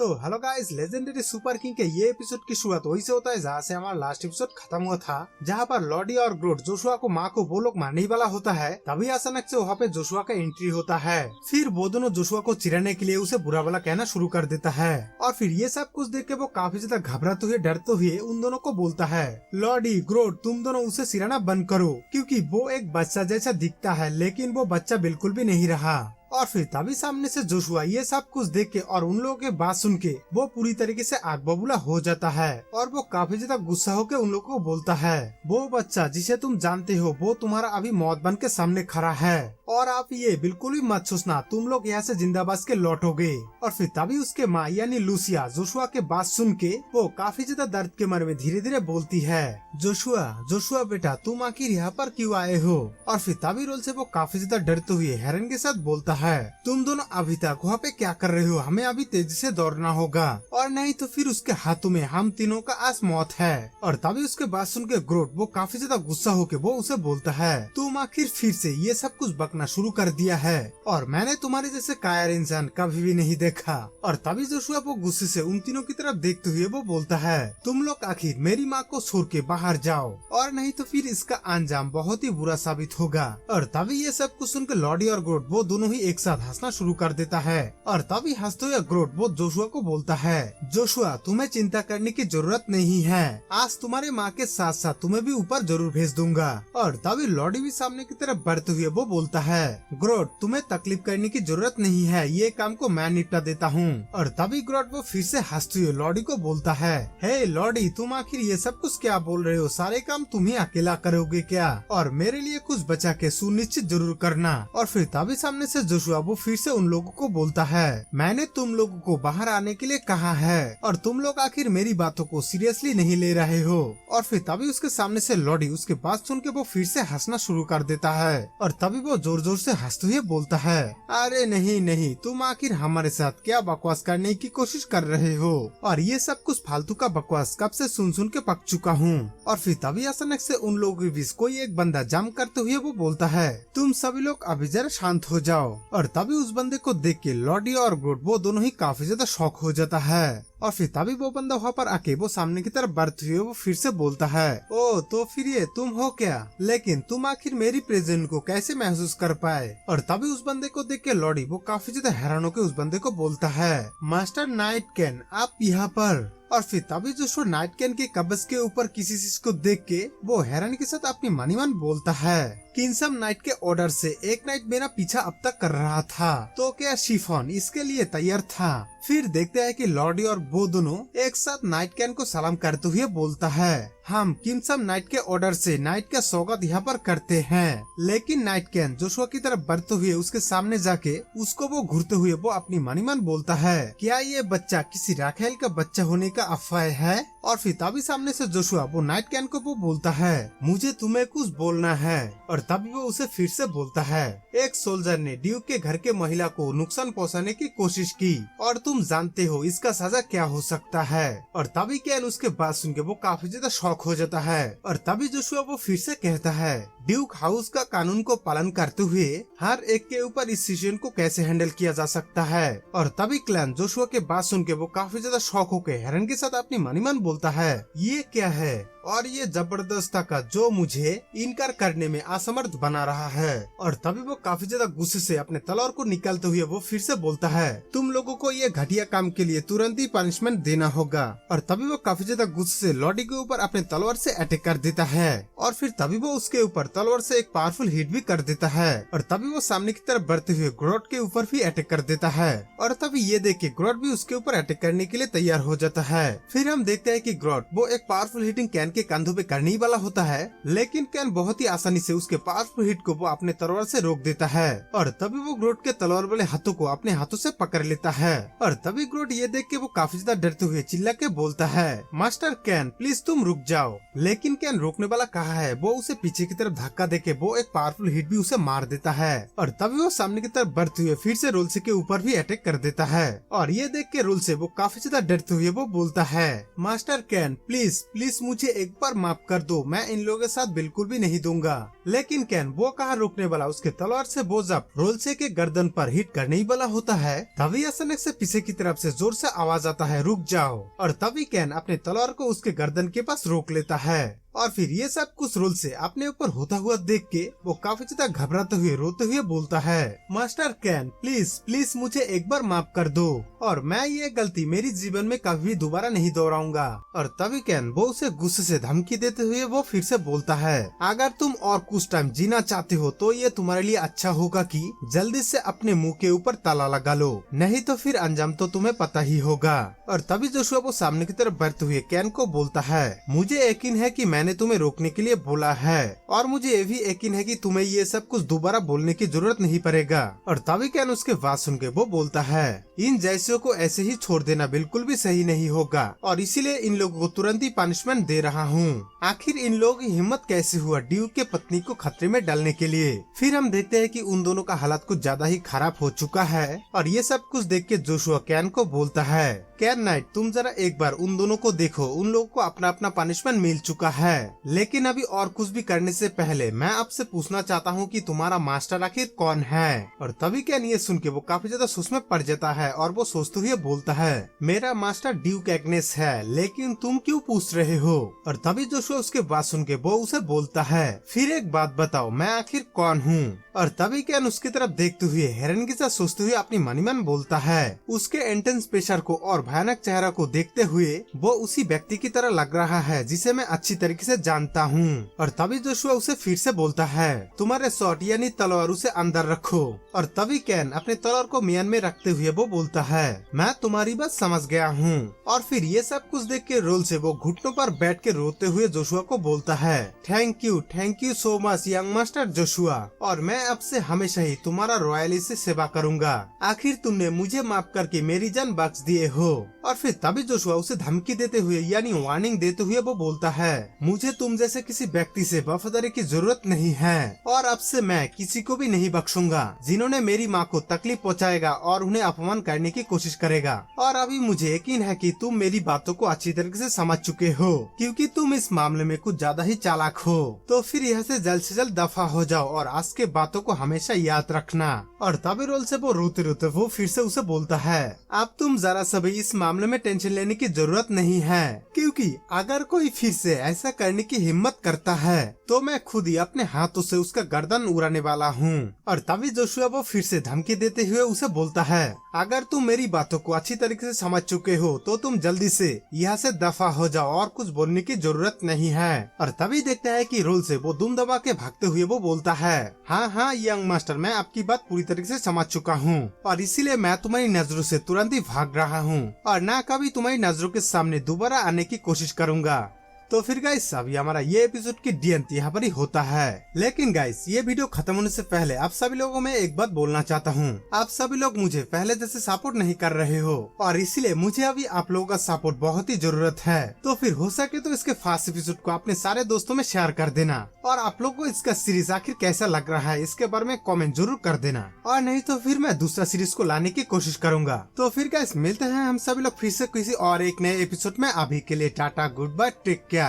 तो hello guys, legendary super king के ये एपिसोड की शुरुआत वही से होता है जहाँ से हमारा लास्ट एपिसोड खत्म हुआ था, जहाँ पर लॉडी और ग्रोट जोशुआ को माँ को वो लोग मारने ही वाला होता है। तभी अचानक से वहाँ पे जोशुआ का एंट्री होता है। फिर वो दोनों जोशुआ को चिढ़ाने के लिए उसे बुरा भला कहना शुरू कर देता है और फिर ये सब कुछ देख के वो काफी ज्यादा घबराते हुए डरते हुए उन दोनों को बोलता है, लॉडी ग्रोट तुम दोनों उसे चिढ़ाना बंद करो, क्योंकि वो एक बच्चा जैसा दिखता है लेकिन वो बच्चा बिल्कुल भी नहीं रहा। और फिर तभी सामने से जोशुआ ये सब कुछ देख के और उन लोगों के बात सुन के वो पूरी तरीके से आग बबूला हो जाता है और वो काफी ज्यादा गुस्सा होकर उन लोगों को बोलता है, वो बच्चा जिसे तुम जानते हो वो तुम्हारा अभी मौत बन के सामने खड़ा है और आप ये बिल्कुल भी मत सोचना तुम लोग यहाँ से जिंदा बच के लौटोगे। और फिर तभी उसके माँ यानी लूसिया जोशुआ के बात सुन के वो काफी ज्यादा दर्द के मारे में धीरे धीरे बोलती है, जोशुआ जोशुआ बेटा तुम आखिर यहाँ पर क्यों आए हो। और फिर तभी रोल से वो काफी ज्यादा डरते हुए हेरन के साथ बोलता है, तुम दोनों अभी तक वहाँ पे क्या कर रहे हो, हमें अभी तेजी से दौड़ना होगा और नहीं तो फिर उसके हाथों में हम तीनों का आज मौत है। और तभी उसके बात सुन के ग्रोट वो काफी ज्यादा गुस्सा होके वो उसे बोलता है, तुम आखिर फिर से ये सब कुछ बकना शुरू कर दिया है और मैंने तुम्हारे जैसे कायर इंसान कभी भी नहीं देखा। और तभी जोशुआ वो गुस्से से उन तीनों की तरफ देखते हुए वो बोलता है, तुम लोग आखिर मेरी माँ को छोड़ के बाहर जाओ और नहीं तो फिर इसका अंजाम बहुत ही बुरा साबित होगा। और तभी ये सब कुछ सुनकर लॉडी और ग्रोट वो दोनों ही एक साथ हंसना शुरू कर देता है। और तभी हंसते हुए ग्रोट वो जोशुआ को बोलता है, जोशुआ तुम्हें चिंता करने की जरूरत नहीं है, आज तुम्हारे माँ के साथ साथ तुम्हें भी ऊपर जरूर भेज दूंगा। और तभी लॉडी भी सामने की तरफ बढ़ते हुए वो बोलता है, ग्रोट तुम्हें तकलीफ करने की जरूरत नहीं है, ये काम को मैं निपटा देता हूँ। और तभी ग्रोट वो फिर से हंसते हुए लॉडी को बोलता है, हे लॉडी तुम आखिर ये सब कुछ क्या बोल रहे हो, सारे काम तुम ही अकेला करोगे क्या, और मेरे लिए कुछ बचा के सुनिश्चित जरूर करना। और फिर तभी सामने से जोशुआ वो फिर से उन लोगों को बोलता है, मैंने तुम लोगों को बाहर आने के लिए कहा है और तुम लोग आखिर मेरी बातों को सीरियसली नहीं ले रहे हो। और फिर तभी उसके सामने से लॉडी उसके बात सुन के वो फिर से हंसना शुरू कर देता है और तभी वो जोर जोर से हंसते हुए बोलता है, अरे नहीं नहीं तुम आखिर हमारे साथ क्या बकवास करने की कोशिश कर रहे हो, और ये सब कुछ फालतू का बकवास कब से सुन सुन के पक चुका हूँ। और फिर तभी अचानक से उन लोगों के बीच कोई एक बंदा जम करते हुए वो बोलता है, तुम सभी लोग अभी जरा शांत हो जाओ। और तभी उस बंदे को देख के लॉडी और ग्रोट वो दोनों ही काफी ज्यादा शॉक हो जाता है। और फिर तभी वो बंदा वहाँ पर आके वो सामने की तरफ बढ़ते हुए वो फिर से बोलता है, ओ तो फिर ये तुम हो क्या, लेकिन तुम आखिर मेरी प्रेजेंस को कैसे महसूस कर पाए। और तभी उस बंदे को देख के लॉडी वो काफी ज्यादा हैरान होकर उस बंदे को बोलता है, मास्टर नाइट कैन आप यहाँ पर। और फिर तभी जोशुआ नाइट कैन के कब्ज के ऊपर किसी चीज को देख के वो हैरानी के साथ अपनी मनी मन बोलता है, किंगसम नाइट के ऑर्डर से एक नाइट मेरा पीछा अब तक कर रहा था, तो क्या शिफॉन इसके लिए तैयार था। फिर देखते हैं कि लॉडी और वो दोनों एक साथ नाइट कैन को सलाम करते हुए बोलता है, हम किंगसम नाइट के ऑर्डर से नाइट का स्वागत यहाँ पर करते हैं। लेकिन नाइट कैन जोशुआ की तरफ बढ़ते हुए उसके सामने जाके उसको वो घूरते हुए वो अपनी मनी मन बोलता है, क्या ये बच्चा किसी राखेल का बच्चा होने का अफवाह है। और फिर तभी सामने से जोशुआ वो नाइट कैन को वो बोलता है, मुझे तुम्हें कुछ बोलना है। और तभी वो उसे फिर से बोलता है, एक सोल्जर ने ड्यूक के घर के महिला को नुकसान पहुंचाने की कोशिश की और तुम जानते हो इसका सजा क्या हो सकता है। और तभी कैन उसके बात सुन के वो काफी ज्यादा शॉक हो जाता है। और तभी जोशुआ वो फिर से कहता है, ड्यूक हाउस का कानून को पालन करते हुए हर एक के ऊपर इस सिचुएशन को कैसे हैंडल किया जा सकता है। और तभी क्लैन जोशुआ के बात सुन के वो काफी ज्यादा शॉक होकर हैरन के साथ अपनी मनी मन बोलता है, ये क्या है और ये जबरदस्त का जो मुझे इनकार करने में असमर्थ बना रहा है। और तभी वो काफी ज्यादा गुस्से से अपने तलवार को निकालते हुए वो फिर से बोलता है, तुम लोगों को ये घटिया काम के लिए तुरंत ही पनिशमेंट देना होगा। और तभी वो काफी ज्यादा गुस्से से लॉडी के ऊपर अपने तलवार से अटैक कर देता है और फिर तभी वो उसके ऊपर तलवार से एक पावरफुल हिट भी कर देता है। और तभी वो सामने की तरफ बढ़ते हुए ग्रोट के ऊपर भी अटैक कर देता है। और तभी ये देख के ग्रोट भी उसके ऊपर अटैक करने के लिए तैयार हो जाता है। फिर हम देखते हैं कि ग्रोट वो एक पावरफुल हिटिंग कैन के कंधों पे करने ही वाला होता है, लेकिन कैन बहुत ही आसानी से उसके पावरफुल हिट को वो अपने तलवार से रोक देता है। और तभी वो ग्रोट के तलवार वाले हाथों को अपने हाथों से पकड़ लेता है। और तभी ग्रोट ये देख के वो काफी ज्यादा डरते हुए चिल्ला के बोलता है, मास्टर कैन प्लीज तुम रुक जाओ। लेकिन कैन रोकने वाला कहा है, वो उसे पीछे की तरफ धक्का देके वो एक पावरफुल हिट भी उसे मार देता है। और तभी वो सामने की तरफ बढ़ते हुए फिर से रोलसे के ऊपर भी अटैक कर देता है। और ये देख के रोलसे वो काफी ज्यादा डरते हुए वो बोलता है, मास्टर कैन प्लीज प्लीज मुझे एक बार माफ कर दो, मैं इन लोगों के साथ बिल्कुल भी नहीं दूंगा। लेकिन कैन वो कहाँ रुकने वाला, उसके तलवार से वो जब रोलसे के गर्दन पर हिट करने ही वाला होता है, तभी अचानक से पीछे की तरफ से जोर से आवाज आता है, रुक जाओ। और तभी कैन अपने तलवार को उसके गर्दन के पास रोक लेता है। और फिर ये सब कुछ रोल से अपने ऊपर होता हुआ देख के वो काफी ज्यादा घबराते हुए रोते हुए बोलता है, मास्टर कैन प्लीज प्लीज मुझे एक बार माफ कर दो और मैं ये गलती मेरी जीवन में कभी भी दोबारा नहीं दोहराऊंगा। और तभी कैन वो उसे गुस्से से धमकी देते हुए वो फिर से बोलता है, अगर तुम और कुछ टाइम जीना चाहते हो तो ये तुम्हारे लिए अच्छा होगा कि जल्दी से अपने मुंह के ऊपर ताला लगा लो, नहीं तो फिर अंजाम तो तुम्हें पता ही होगा। और तभी जोशुआ वो सामने की तरफ बढ़ते हुए कैन को बोलता है, मुझे यकीन है कि मैंने तुम्हें रोकने के लिए बोला है और मुझे ये भी यकीन है कि तुम्हें ये सब कुछ दोबारा बोलने की जरूरत नहीं पड़ेगा। और तभी कैन उसके बात सुन के वो बोलता है, इन जैसों को ऐसे ही छोड़ देना बिल्कुल भी सही नहीं होगा और इसीलिए इन लोगों को तुरंत ही पनिशमेंट दे रहा हूँ। आखिर इन लोगों की हिम्मत कैसे हुआ ड्यूक के पत्नी को खतरे में डालने के लिए। फिर हम देखते हैं कि उन दोनों का हालत कुछ ज्यादा ही खराब हो चुका है और ये सब कुछ देख के जोशुआ कैन को बोलता है, कैन नाइट तुम जरा एक बार उन दोनों को देखो, उन लोगों को अपना अपना पनिशमेंट मिल चुका है, लेकिन अभी और कुछ भी करने से पहले मैं आपसे पूछना चाहता हूँ कि तुम्हारा मास्टर आखिर कौन है। और तभी कैन ये सुन के वो काफी ज्यादा सोच में पड़ जाता है और वो सोचते हुए बोलता है, मेरा मास्टर ड्यूक एग्नेस है, लेकिन तुम क्यों पूछ रहे हो। और तभी जोशुआ उसके बात सुन के वो उसे बोलता है, फिर एक बात बताओ मैं आखिर कौन हूँ। और तभी कैन उसकी तरफ देखते हुए हैरान के साथ सोचते हुए अपनी मनी मन बोलता है, उसके इंटेंस प्रेशर को और भयानक चेहरा को देखते हुए वो उसी व्यक्ति की तरह लग रहा है जिसे मैं अच्छी तरीके से जानता हूँ। और तभी जोशुआ उसे फिर से बोलता है, तुम्हारे शॉट यानी तलवार उसे अंदर रखो। और तभी कैन अपने तलवार को म्यान में रखते हुए वो बोलता है, मैं तुम्हारी बात समझ गया हूँ। और फिर ये सब कुछ देख के रोल से वो घुटनों पर बैठ के रोते हुए जोशुआ को बोलता है, thank you so much young master Joshua, और मैं अब से हमेशा ही तुम्हारा रॉयली से सेवा करूंगा। आखिर तुमने मुझे माफ करके मेरी जान बख्श दिए हो। और फिर तभी जोशुआ उसे धमकी देते हुए यानी वार्निंग देते हुए वो बोलता है, मुझे तुम जैसे किसी व्यक्ति से वफादारी की जरूरत नहीं है और अब से मैं किसी को भी नहीं बख्शूंगा जिन्होंने मेरी माँ को तकलीफ पहुँचाएगा और उन्हें अपमान करने की कोशिश करेगा। और अभी मुझे यकीन है कि तुम मेरी बातों को अच्छी तरीके से समझ चुके हो क्योंकि तुम इस मामले में कुछ ज्यादा ही चालाक हो। तो फिर यहाँ से जल्द दफा हो जाओ और आज के बातों को हमेशा याद रखना। और तभी रोल से वो रोते रोते वो फिर से उसे बोलता है, अब तुम जरा सा भी इस मामले में टेंशन लेने की जरूरत नहीं है क्योंकि अगर कोई फिर से ऐसा करने की हिम्मत करता है तो मैं खुद ही अपने हाथों से उसका गर्दन उड़ाने वाला हूँ। और तभी जोशुआ वो फिर से धमकी देते हुए उसे बोलता है, अगर तुम मेरी बातों को अच्छी तरीके से समझ चुके हो तो तुम जल्दी से यहाँ से दफा हो जाओ और कुछ बोलने की जरूरत नहीं है। और तभी देखते हैं कि रोल से वो दुम दबा के भागते हुए वो बोलता है, हाँ यंग मास्टर मैं आपकी बात पूरी तरीके से समझ चुका हूँ और इसीलिए मैं तुम्हारी नजरों से तुरंत ही भाग रहा हूँ और ना कभी तुम्हारी नजरों के सामने दोबारा आने की कोशिश करूंगा। तो फिर गाइस अभी हमारा ये एपिसोड की डी अंत यहाँ पर ही होता है। लेकिन गाइस ये वीडियो खत्म होने से पहले आप सभी लोगों में एक बात बोलना चाहता हूँ, आप सभी लोग मुझे पहले जैसे सपोर्ट नहीं कर रहे हो और इसीलिए मुझे अभी आप लोगों का सपोर्ट बहुत ही जरूरत है। तो फिर हो सके तो इसके फर्स्ट एपिसोड को अपने सारे दोस्तों में शेयर कर देना और आप लोग को इसका सीरीज आखिर कैसा लग रहा है इसके बारे में कॉमेंट जरूर कर देना और नहीं तो फिर मैं दूसरा सीरीज को लाने की कोशिश करूंगा। तो फिर गाइस मिलते हैं हम सभी लोग फिर से किसी और एक नए एपिसोड में। अभी के लिए tata goodbye take care.